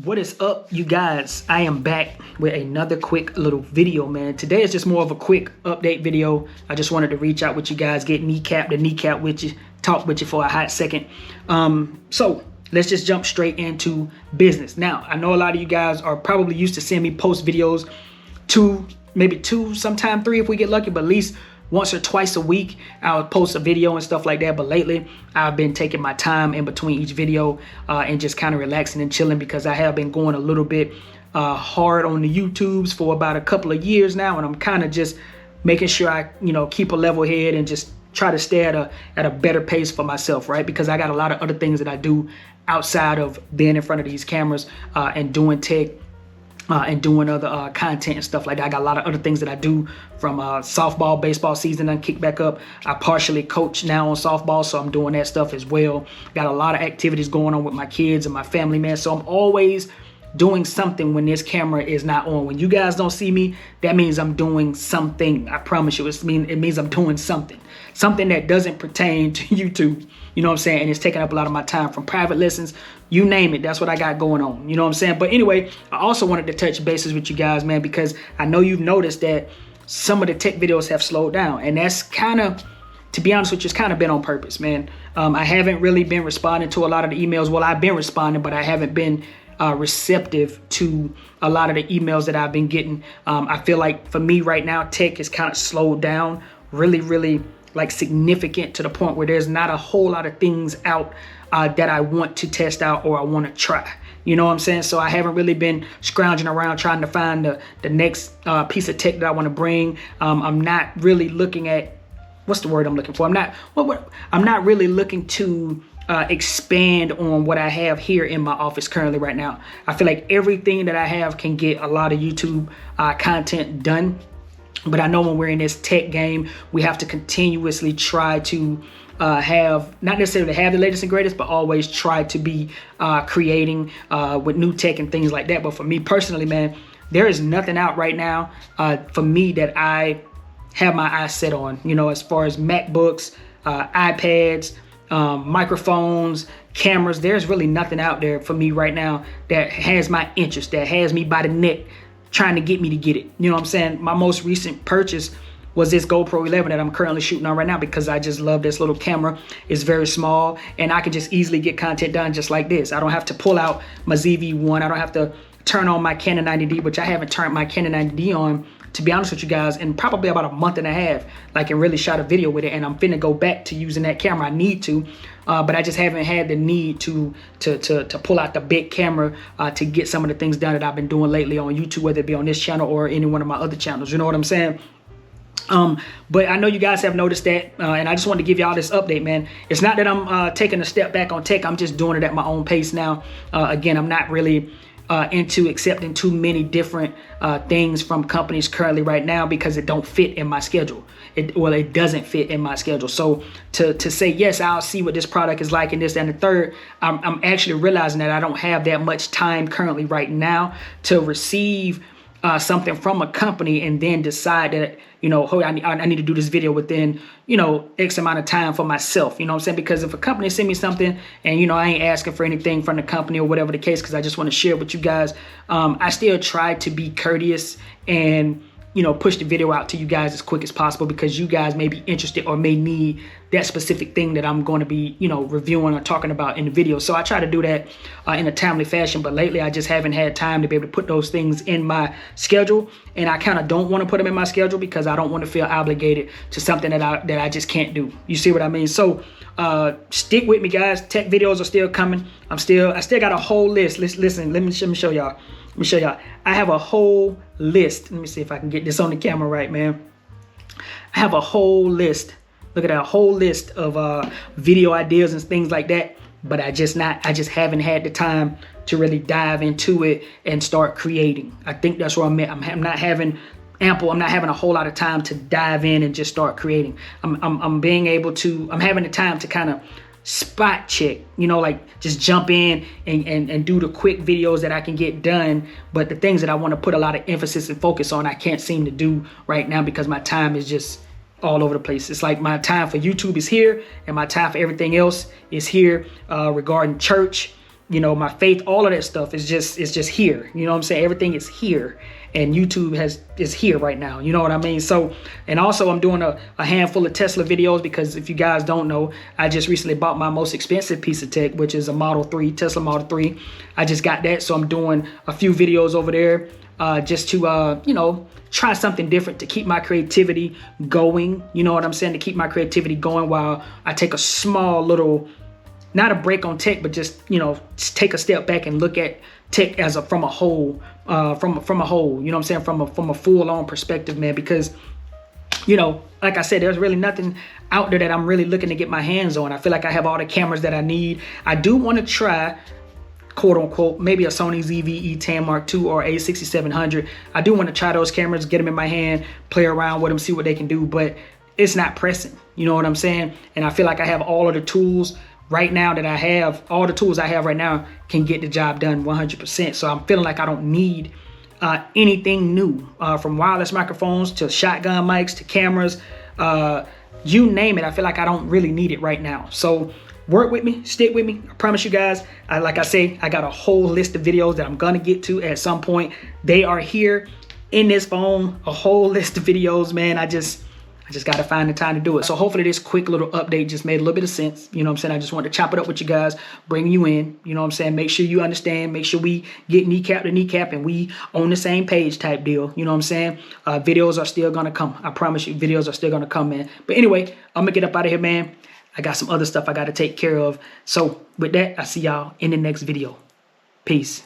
What is up, you guys? I am back with another quick little video, man. Today is just more of a quick update video. I just wanted to reach out with you guys, get kneecap with you, talk with you for a hot second. So let's just jump straight into business. Now, I know a lot of you guys are probably used to seeing me post videos maybe two, sometime three if we get lucky, but at least once or twice a week, I'll post a video and stuff like that. But lately, I've been taking my time in between each video and just kind of relaxing and chilling because I have been going a little bit hard on the YouTubes for about a couple of years now. And I'm kind of just making sure I, keep a level head and just try to stay at a better pace for myself, right? Because I got a lot of other things that I do outside of being in front of these cameras and doing tech. And doing other content and stuff like that. I got a lot of other things that I do from softball, baseball season and kick back up. I partially coach now on softball, so I'm doing that stuff as well. Got a lot of activities going on with my kids and my family, man. So I'm always doing something when this camera is not on. When you guys don't see me, that means I'm doing something. I promise you, it means I'm doing something that doesn't pertain to YouTube. You know what I'm saying? And it's taking up a lot of my time, from private lessons, you name it. That's what I got going on. You know what I'm saying? But anyway, I also wanted to touch bases with you guys, man, because I know you've noticed that some of the tech videos have slowed down. And that's kind of, to be honest with you, it's kind of been on purpose, man. I haven't really been responding to a lot of the emails. Well, I've been responding, but I haven't been receptive to a lot of the emails that I've been getting. I feel like for me right now, tech is kind of slowed down really like significant, to the point where there's not a whole lot of things out that I want to test out or I want to try. You know what I'm saying? So I haven't really been scrounging around trying to find the next piece of tech that I want to bring. I'm not really looking at, what's the word I'm looking for? I'm not really looking to expand on what I have here in my office currently right now. I feel like everything that I have can get a lot of YouTube content done. But I know when we're in this tech game, we have to continuously try to not necessarily have the latest and greatest, but always try to be creating with new tech and things like that. But for me personally, man, there is nothing out right now for me that I have my eyes set on, as far as MacBooks, iPads, microphones, cameras. There's really nothing out there for me right now that has my interest, that has me by the neck trying to get me to get it. You know what I'm saying? My most recent purchase was this GoPro 11 that I'm currently shooting on right now, because I just love this little camera. It's very small and I can just easily get content done just like this. I don't have to pull out my ZV-1. I don't have to turn on my Canon 90D, which I haven't turned my Canon 90D on, to be honest with you guys, in probably about a month and a half, like, and really shot a video with it. And I'm finna go back to using that camera. I need to, but I just haven't had the need to pull out the big camera to get some of the things done that I've been doing lately on YouTube, whether it be on this channel or any one of my other channels. You know what I'm saying? But I know you guys have noticed that, and I just wanted to give y'all this update, man. It's not that I'm taking a step back on tech. I'm just doing it at my own pace now. Again, I'm not really into accepting too many different things from companies currently right now, because it don't fit in my schedule. It doesn't fit in my schedule. So to say, yes, I'll see what this product is like and this and the third, I'm actually realizing that I don't have that much time currently right now to receive something from a company and then decide that, hey, I need to do this video within, X amount of time for myself. You know what I'm saying? Because if a company send me something and, I ain't asking for anything from the company or whatever the case, because I just want to share it with you guys, I still try to be courteous and, push the video out to you guys as quick as possible, because you guys may be interested or may need that specific thing that I'm going to be, reviewing or talking about in the video. So I try to do that in a timely fashion. But lately, I just haven't had time to be able to put those things in my schedule. And I kind of don't want to put them in my schedule because I don't want to feel obligated to something that I just can't do. You see what I mean? So stick with me, guys. Tech videos are still coming. I still got a whole list. Listen, let me show y'all. I have a whole list. Let me see if I can get this on the camera right, man. I have a whole list. Look at that whole list of video ideas and things like that. But I just haven't had the time to really dive into it and start creating. I think that's where I'm at. I'm not having a whole lot of time to dive in and just start creating. I'm having the time to kind of spot check, like just jump in and do the quick videos that I can get done. But the things that I want to put a lot of emphasis and focus on, I can't seem to do right now because my time is just all over the place. It's like my time for YouTube is here and my time for everything else is here, regarding church, you know, my faith, all of that stuff is just here. You know what I'm saying? Everything is here, and YouTube is here right now. You know what I mean? So, and also I'm doing a handful of Tesla videos, because if you guys don't know, I just recently bought my most expensive piece of tech, which is a Model 3, Tesla Model 3. I just got that, so I'm doing a few videos over there just to, you know, try something different to keep my creativity going. You know what I'm saying? To keep my creativity going while I take a small little, not a break on tech, but just, you know, just take a step back and look at tech as from a whole, from a whole, you know what I'm saying? From a full-on perspective, man, because, you know, like I said, there's really nothing out there that I'm really looking to get my hands on. I feel like I have all the cameras that I need. I do want to try, quote unquote, maybe a Sony ZV-E10 Mark II or A6700. I do want to try those cameras, get them in my hand, play around with them, see what they can do, but it's not pressing. You know what I'm saying? And I feel like I have all of the tools right now that I have. All the tools I have right now can get the job done 100%. So I'm feeling like I don't need anything new, from wireless microphones to shotgun mics to cameras, you name it. I feel like I don't really need it right now. So work with me, stick with me. I promise you guys, like I say, I got a whole list of videos that I'm gonna get to at some point. They are here in this phone, a whole list of videos, man. I just got to find the time to do it. So hopefully this quick little update just made a little bit of sense. You know what I'm saying? I just wanted to chop it up with you guys, bring you in. You know what I'm saying? Make sure you understand. Make sure we get kneecap to kneecap and we on the same page type deal. You know what I'm saying? Videos are still going to come. I promise you, videos are still going to come, man. But anyway, I'm going to get up out of here, man. I got some other stuff I got to take care of. So with that, I see y'all in the next video. Peace.